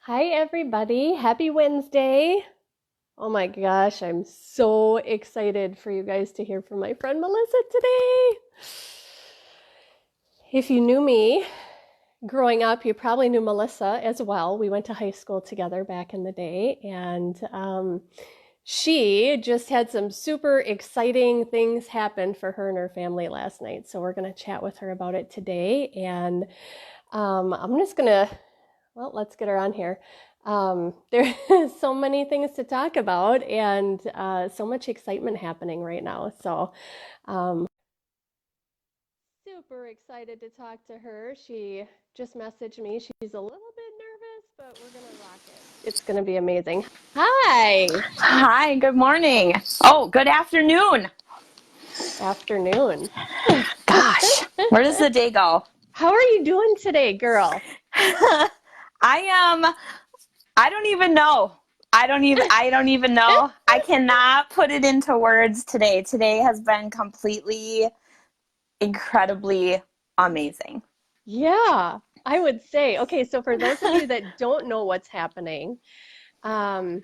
Hi, everybody. Happy Wednesday. Oh my gosh, I'm so excited for you guys to hear from my friend Melissa today. If you knew me growing up, you probably knew Melissa as well. We went to high school together back in the day, and she just had some super exciting things happen for her and her family last night. So we're going to chat with her about it today. And I'm just going to well, let's get her on here. There is so many things to talk about and so much excitement happening right now. So, super excited to talk to her. She just messaged me. She's a little bit nervous, but we're going to rock it. It's going to be amazing. Hi. Hi, good morning. Oh, good afternoon. Afternoon. Gosh, where does the day go? How are you doing today, girl? I am I don't even know. I don't even know. I cannot put it into words today. Today has been completely incredibly amazing. Yeah, I would say. Okay, so for those of you that don't know what's happening, um,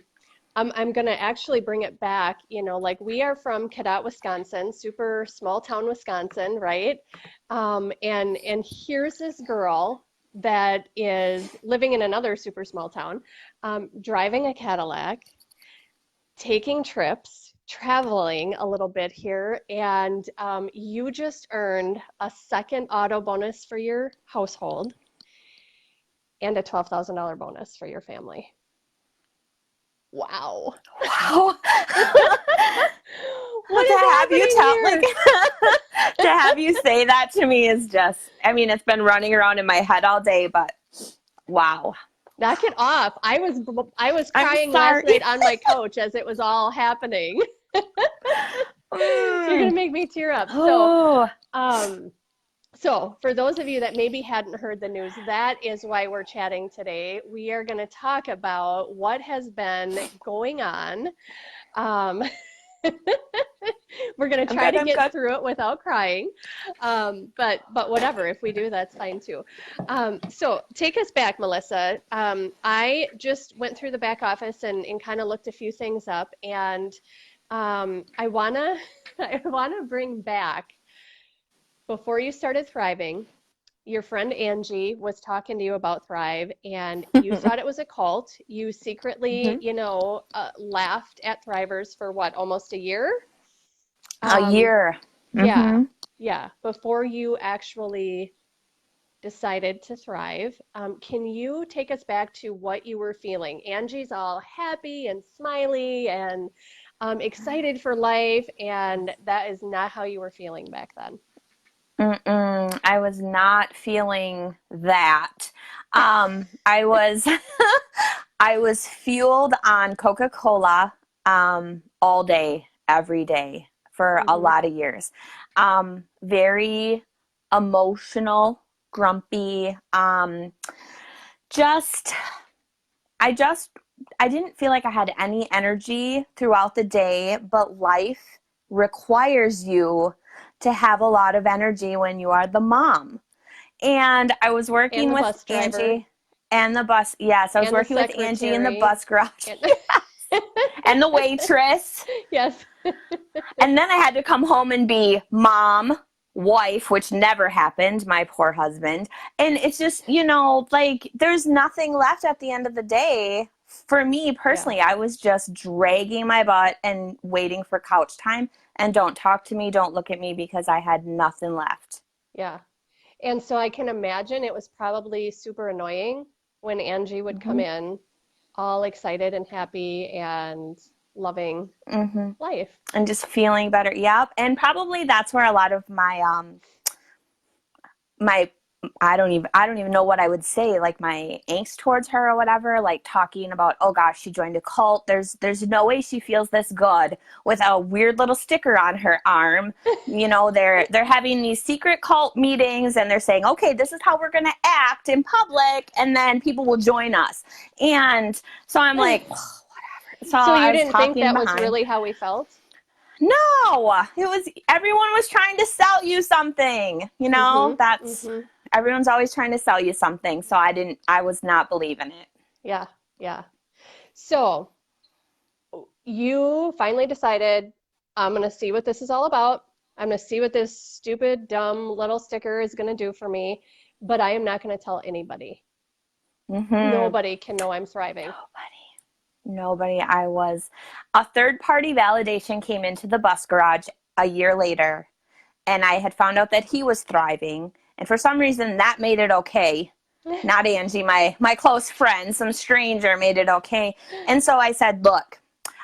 I'm gonna actually bring it back. Like we are from Cadott, Wisconsin, super small town Wisconsin, right? And here's this girl that is living in another super small town, driving a Cadillac, taking trips, traveling a little bit here, and you just earned a second auto bonus for your household and a $12,000 bonus for your family. Wow. Wow. What To is have you happening tell like here? to have you say that to me is just, I mean, it's been running around in my head all day, but wow. Knock it off. I was I'm crying last sorry. night on my couch as it was all happening. You're gonna Mm. make me tear up. So, Oh, um, so for those of you that maybe hadn't heard the news, that is why we're chatting today. We are going to talk about what has been going on. Um, we're going to I'm try good. to I'm get good. through it without crying, but whatever. If we do, that's fine too. So take us back, Melissa. I just went through the back office and kind of looked a few things up, and I wanna I wanna bring back before you started thriving. Your friend Angie was talking to you about Thrive, and you thought it was a cult. You secretly, Hmm. laughed at Thrivers for what, almost a year? A Um, year. yeah, Hmm. yeah, before you actually decided to thrive. Can you take us back to what you were feeling? Angie's all happy and smiley and excited for life, and that is not how you were feeling back then. Mm-mm. I was not feeling that. I was I was fueled on Coca-Cola all day, every day for a Hmm. lot of years. Very emotional, grumpy. Just I just I didn't feel like I had any energy throughout the day, but life requires you to have a lot of energy when you are the mom. And I was And working the with bus driver Angie and the bus. Yes, I was and the working with Angie in the secretary bus garage. and And the waitress. yes. And then I had to come home and be mom, wife, which never happened, my poor husband. And it's just, like there's nothing left at the end of the day. For me Yeah. personally, I was just dragging my butt and waiting for couch time. And don't talk to me, don't look at me because I had nothing left. Yeah. And so I can imagine it was probably super annoying when Angie would come Hmm. in all excited and happy and loving Hmm. life. And just feeling better. Yep. And probably that's where a lot of my I don't even know what I would say, like my angst towards her or whatever, like talking about, oh gosh, she joined a cult. There's no way she feels this good with a weird little sticker on her arm. They're having these secret cult meetings and they're saying, okay, this is how we're gonna act in public, and then people will join us. And so I'm like, so So you I was didn't think talking that was behind. really how we felt? No, it was everyone was trying to sell you something. Mm-hmm. That's Mm-hmm. everyone's always trying to sell you something. So I was not believing it. Yeah. Yeah. So you finally decided, I'm going to see what this is all about. I'm going to see what this stupid, dumb little sticker is going to do for me, but I am not going to tell anybody. Mm-hmm. Nobody can know I'm thriving. Nobody. I was. A third party validation came into the bus garage a year later, and I had found out that he was thriving. And for some reason, that made it okay. Not Angie, my close friend, some stranger made it okay. And so I said, look,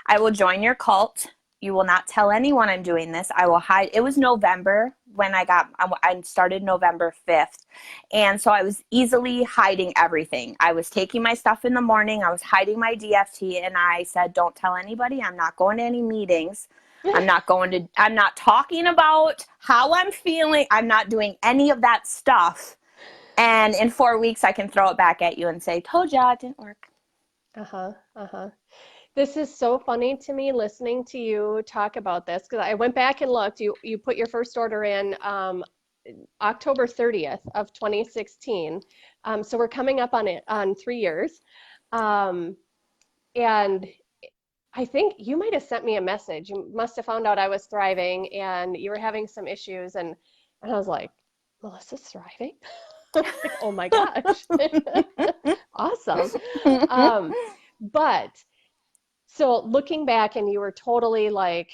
I will join your cult. You will not tell anyone I'm doing this. I will hide. It was November when I started November 5th. And so I was easily hiding everything. I was taking my stuff in the morning. I was hiding my DFT. And I said, don't tell anybody. I'm not going to any meetings. I'm not talking about how I'm feeling. I'm not doing any of that stuff. And in 4 weeks, I can throw it back at you and say, told ya, it didn't work. Uh-huh. Uh-huh. This is so funny to me listening to you talk about this because I went back and looked. You put your first order in October 30th of 2016. So we're coming up on it on 3 years. Um, and I think you might have sent me a message. You must have found out I was thriving and you were having some issues and I was like, Melissa's thriving? I was like, oh my gosh. Awesome. Um, but so looking back and you were totally like,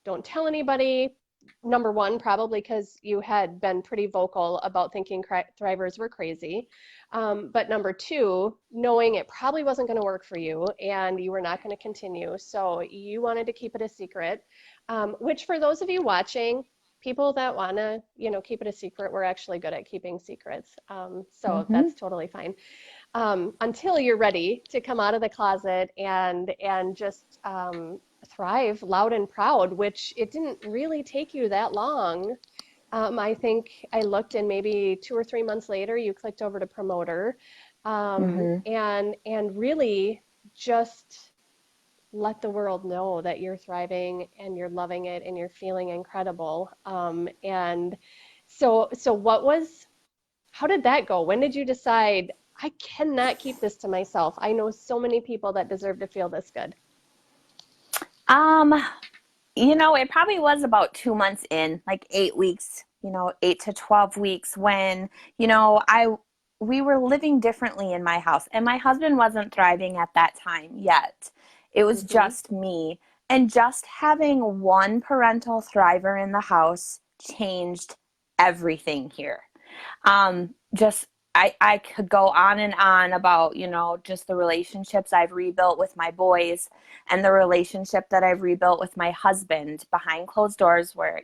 don't tell anybody. Number one, probably because you had been pretty vocal about thinking thrivers were crazy. But number two, knowing it probably wasn't going to work for you and you were not going to continue. So you wanted to keep it a secret, which for those of you watching, people that want to, keep it a secret, we're actually good at keeping secrets. So Mm-hmm. that's totally fine. Until you're ready to come out of the closet and just thrive loud and proud, which it didn't really take you that long. I think I looked and maybe 2 or 3 months later you clicked over to promoter, Mm-hmm. and really just let the world know that you're thriving and you're loving it and you're feeling incredible. And so how did that go? When did you decide I cannot keep this to myself? I know so many people that deserve to feel this good. Um, it probably was about 2 months in, like 8 weeks, 8 to 12 weeks when, I we were living differently in my house and my husband wasn't thriving at that time yet. It was Hmm. just me. And just having one parental thriver in the house changed everything here. Just I could go on and on about, just the relationships I've rebuilt with my boys and the relationship that I've rebuilt with my husband behind closed doors where,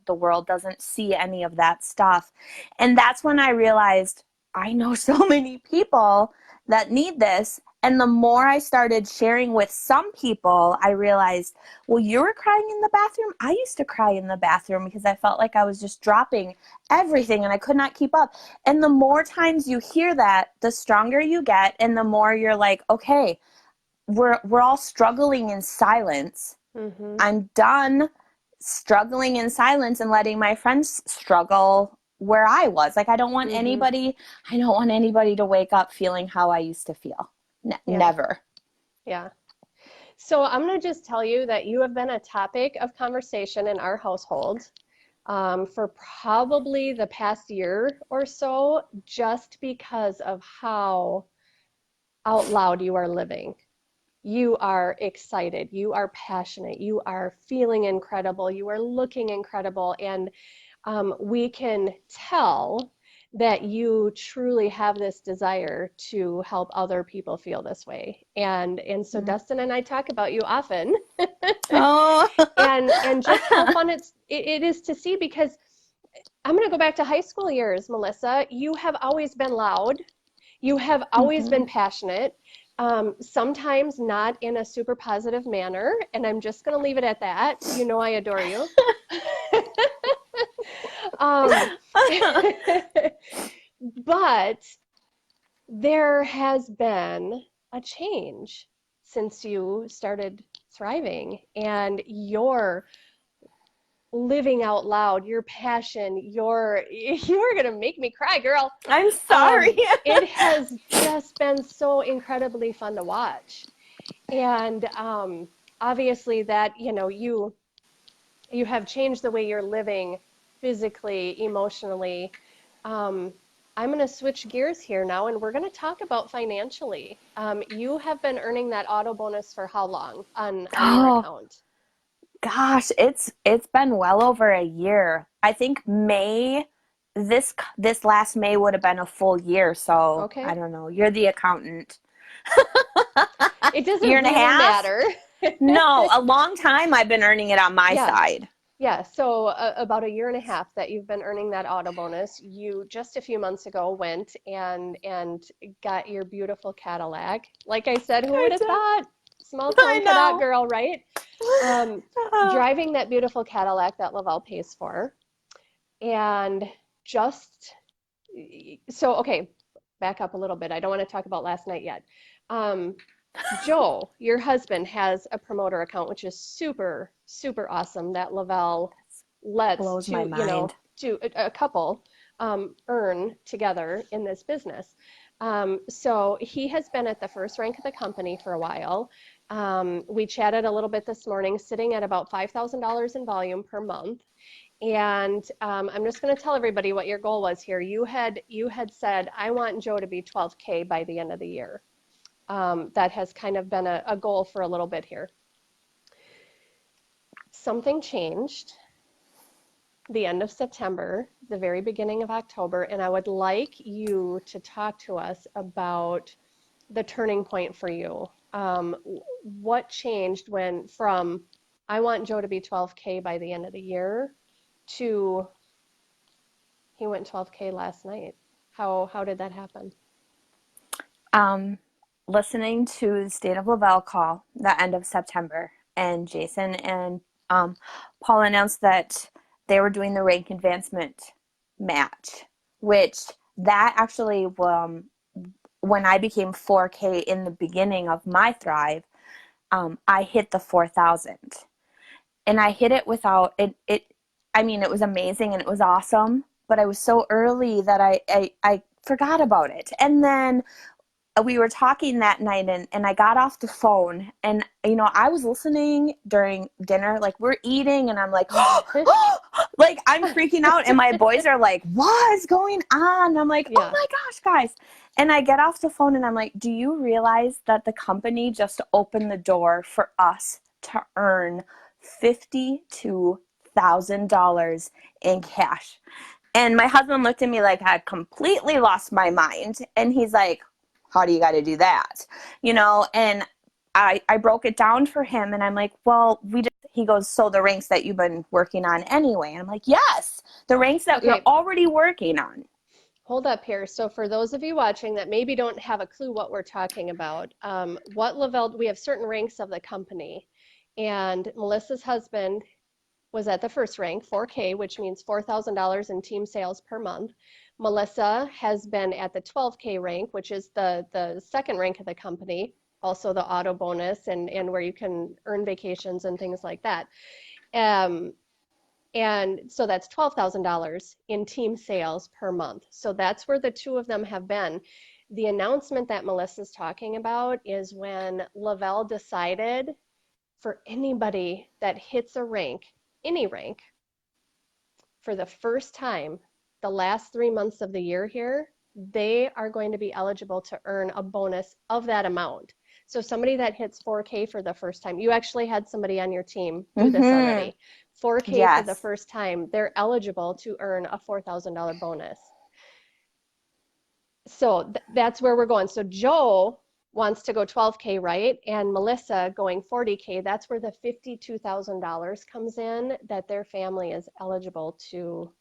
the world doesn't see any of that stuff. And that's when I realized I know so many people that need this. And the more I started sharing with some people, I realized, well, you were crying in the bathroom. I used to cry in the bathroom because I felt like I was just dropping everything and I could not keep up. And the more times you hear that, the stronger you get and the more you're like, okay, we're all struggling in silence. Hmm. I'm done struggling in silence and letting my friends struggle where I was. Like Hmm. I don't want anybody to wake up feeling how I used to feel. Yeah, Never. yeah. So I'm going to just tell you that you have been a topic of conversation in our household for probably the past year or so, just because of how out loud you are living. You are excited, you are passionate, you are feeling incredible, you are looking incredible, and we can tell that you truly have this desire to help other people feel this way. And so Dustin and I talk about you often, Oh. and just how fun it is to see because I'm going to go back to high school years, Melissa. You have always been loud. You have always been Mhm. passionate, sometimes not in a super positive manner, and I'm just going to leave it at that. You know I adore you. Um, but there has been a change since you started thriving, and your living out loud, your passion, your you're gonna make me cry, girl. I'm sorry. It has just been so incredibly fun to watch. And obviously that, you have changed the way you're living physically, emotionally. Um, I'm going to switch gears here now, and we're going to talk about financially. You have been earning that auto bonus for how long on your Oh account? gosh, it's been well over a year. I think May this last May would have been a full year, so I Okay. don't know. You're the accountant. It Year doesn't and a really half? matter. No, a long time I've been earning it on my Yeah. side. Yeah, so about a year and a half that you've been earning that auto bonus. You just a few months ago went and got your beautiful Cadillac. Like I said, who would I have did. thought? Small I town Cadott know. girl, right? Um, Driving that beautiful Cadillac that Lavelle pays for, and just so okay, back up a little bit. I don't want to talk about last night yet. Um, Joe, your husband, has a promoter account, which is super, super awesome that Lavelle lets Blows my mind. to a couple earn together in this business. So he has been at the first rank of the company for a while. We chatted a little bit this morning, sitting at about $5,000 in volume per month. And I'm just going to tell everybody what your goal was here. You had said, I want Joe to be 12K by the end of the year. That has kind of been a goal for a little bit here. Something changed the end of September, the very beginning of October, and I would like you to talk to us about the turning point for you. What changed when from I want Joe to be 12K by the end of the year to he went 12K last night? How did that happen? Um, Listening to the State of Lavelle call the end of September, and Jason and Paul announced that they were doing the rank advancement match, which that actually when I became 4K in the beginning of my Thrive, I hit the 4,000, and I hit it without it. I mean, it was amazing and it was awesome, but I was so early that I forgot about it, and then we were talking that night, and I got off the phone, and I was listening during dinner, like we're eating, and I'm like like I'm freaking out, and my boys are like, what is going on? And I'm like, oh Yeah. my gosh, guys. And I get off the phone and I'm like, do you realize that the company just opened the door for us to earn $52,000 in cash? And my husband looked at me like I had completely lost my mind. And he's like, how do you got to do that? And I broke it down for him, and I'm like, well, he goes, so the ranks that you've been working on anyway. And I'm like, yes, the ranks that you're Okay, already working on. hold up here. So for those of you watching that maybe don't have a clue what we're talking about, what Lavelle, we have certain ranks of the company, and Melissa's husband was at the first rank, 4K, which means $4,000 in team sales per month. Melissa has been at the 12K rank, which is the second rank of the company, also the auto bonus and where you can earn vacations and things like that. Um, and so that's $12,000 in team sales per month. So that's where the two of them have been. The announcement that Melissa's talking about is when Lavelle decided for anybody that hits a rank, any rank, for the first time, the last 3 months of the year here, they are going to be eligible to earn a bonus of that amount. So somebody that hits 4K for the first time, you actually had somebody on your team do this Mm-hmm. already. 4K for the Yes. first time, they're eligible to earn a $4,000 bonus. So that's where we're going. So Joe wants to go 12K, right? And Melissa going 40K. That's where the $52,000 comes in that their family is eligible to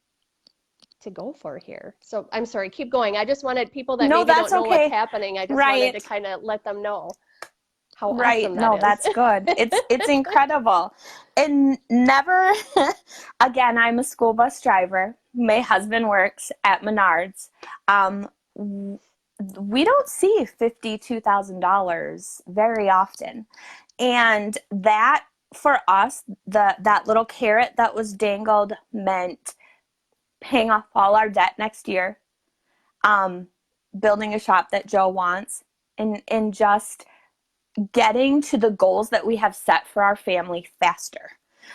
go for here. So I'm sorry, keep going. I just wanted people that No, maybe that's don't know what's okay. happening. I just wanted to Right. kind of let them know how Right. awesome that No, is. that's good. It's incredible. And never again, I'm a school bus driver. My husband works at Menards. We don't see $52,000 very often. And that for us, that little carrot that was dangled meant paying off all our debt next year, um, building a shop that Joe wants, and just getting to the goals that we have set for our family faster.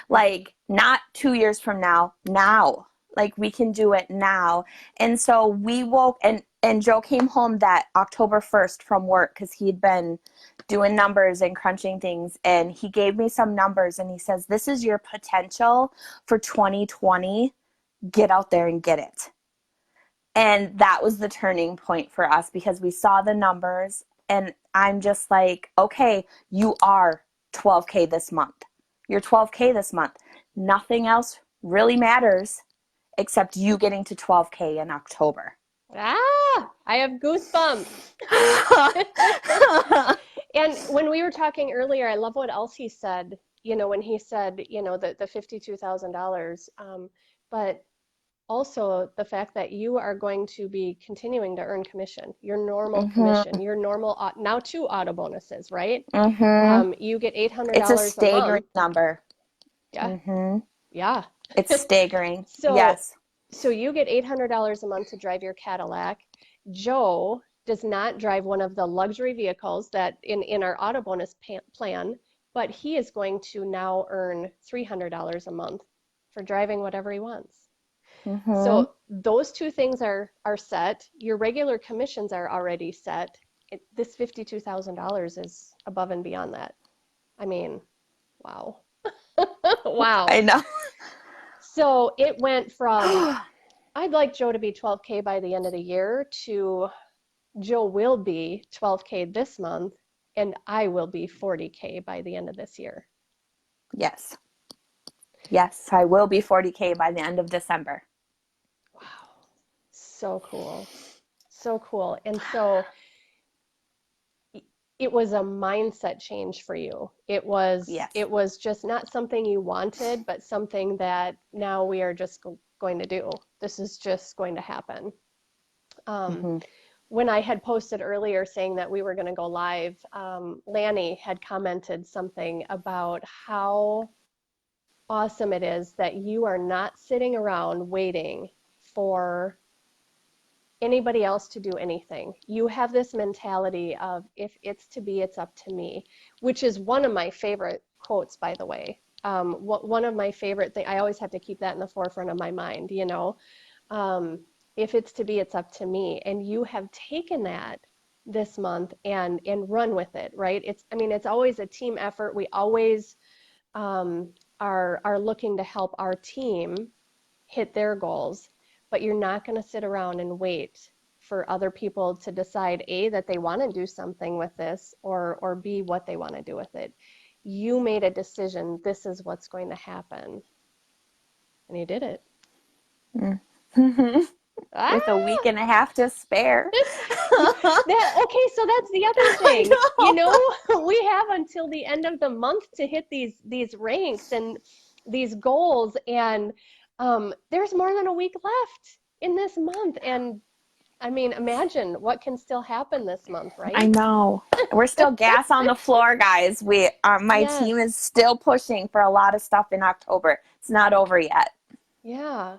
Like, not 2 years from now, now. Like, we can do it now. And so we woke, and Joe came home that October 1st from work because he'd been doing numbers and crunching things. And he gave me some numbers and he says, this is your potential for 2020. Get out there and get it. And that was the turning point for us because we saw the numbers, and I'm just like, okay, you are 12K this month. You're 12K this month. Nothing else really matters except you getting to 12K in October. Ah, I have goosebumps. And when we were talking earlier, I love what else he said, when he said, the $52,000, but also the fact that you are going to be continuing to earn commission, your normal commission, your normal, now 2 auto bonuses, right? You get $800 It's a a staggering month. number. Yeah. Yeah. It's staggering. So, yes. So you get $800 a month to drive your Cadillac. Joe does not drive one of the luxury vehicles that in our auto bonus plan, but he is going to now earn $300 a month for driving whatever he wants. So those 2 things are set. Your regular commissions are already set. This $52,000 is above and beyond that. I mean, wow. Wow. I know. So it went from, I'd like Joe to be 12K by the end of the year to Joe will be 12K this month and I will be 40K by the end of this year. Yes. Yes, I will be 40K by the end of December. Wow. So cool. So cool. And so it was a mindset change for you. It was just not something you wanted, but something that now we are just going to do. This is just going to happen. When I had posted earlier saying that we were going to go live, Lanny had commented something about how awesome it is that you are not sitting around waiting for anybody else to do anything. You have this mentality of, if it's to be, it's up to me, which is one of my favorite quotes, by the way. One of my favorite things, I always have to keep that in the forefront of my mind, if it's to be, it's up to me. And you have taken that this month and run with it, right? It's always a team effort. We always are looking to help our team hit their goals. But you're not going to sit around and wait for other people to decide, A, that they want to do something with this, or B, what they want to do with it. You made a decision, this is what's going to happen. And you did it. With a week and a half to spare. Okay, so that's the other thing. We have until the end of the month to hit these ranks and these goals, and there's more than a week left in this month. And imagine what can still happen this month, right? I know. We're still gas on the floor, guys. My team is still pushing for a lot of stuff in October. It's not over yet. Yeah.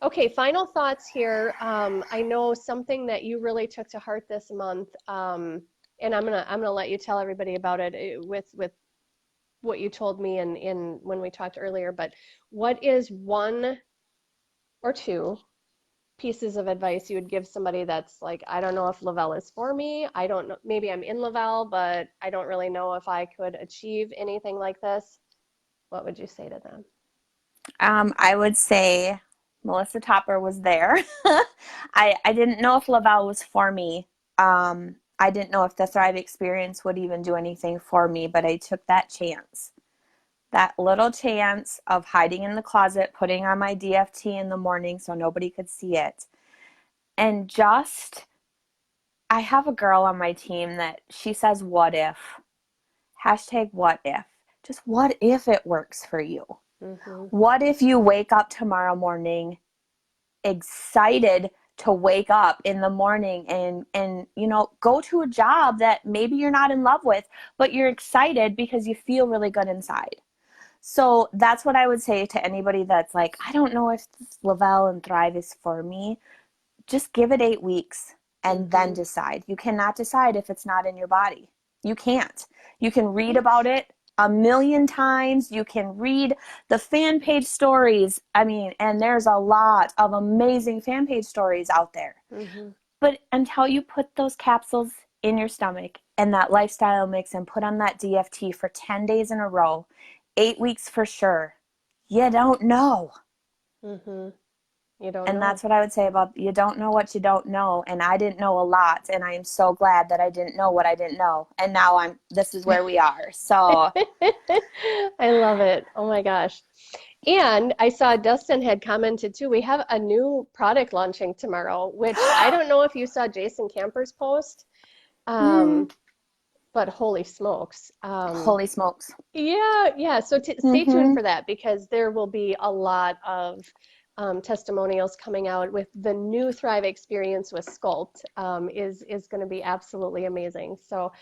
Okay, final thoughts here. I know something that you really took to heart this month, and I'm gonna let you tell everybody about it with what you told me in when we talked earlier. But what is 1 or 2 pieces of advice you would give somebody that's like, I don't know if Le-Vel is for me. I don't know, maybe I'm in Le-Vel, but I don't really know if I could achieve anything like this. What would you say to them? I would say Melissa Topper was there. I didn't know if Le-Vel was for me. I didn't know if the Thrive experience would even do anything for me, but I took that chance. That little chance of hiding in the closet, putting on my DFT in the morning so nobody could see it. And I have a girl on my team that she says, what if? #what if? Just what if it works for you? What if you wake up tomorrow morning excited to wake up in the morning and go to a job that maybe you're not in love with, but you're excited because you feel really good inside. So that's what I would say to anybody that's like, I don't know if Lavelle and Thrive is for me. Just give it 8 weeks and then decide. You cannot decide if it's not in your body. You can't. You can read about it a million times. You can read the fan page stories. I mean, and there's a lot of amazing fan page stories out there. But until you put those capsules in your stomach and that lifestyle mix and put on that DFT for 10 days in a row, 8 weeks for sure, you don't know. You don't And know. that's what I would say about you don't know what you don't know. And I didn't know a lot. And I am so glad that I didn't know what I didn't know. And now this is where we are. So I love it. Oh my gosh. And I saw Dustin had commented too. We have a new product launching tomorrow, which I don't know if you saw Jason Camper's post, but holy smokes. holy smokes. Yeah. So stay tuned for that because there will be a lot of testimonials coming out with the new Thrive experience with Sculpt is going to be absolutely amazing. So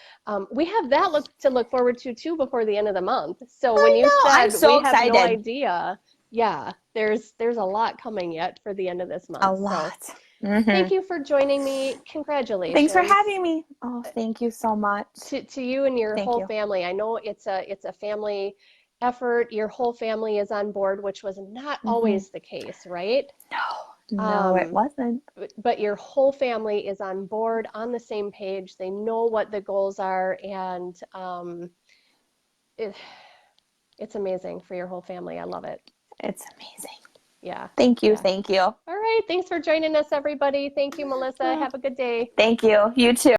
we have that to look forward to too before the end of the month. So when you said I'm so we have no excited. idea, yeah, there's a lot coming yet for the end of this month. A lot. So thank you for joining me. Congratulations. Thanks for having me. Oh, thank you so much. To you and your Thank whole you. family. I know it's a family effort. Your whole family is on board, which was not always the case, right? No, it wasn't. But your whole family is on board, on the same page. They know what the goals are, and it's amazing for your whole family. I love it. It's amazing. Yeah. Thank you. Yeah. Thank you. All right. Thanks for joining us, everybody. Thank you, Melissa. Have a good day. Thank you. You too.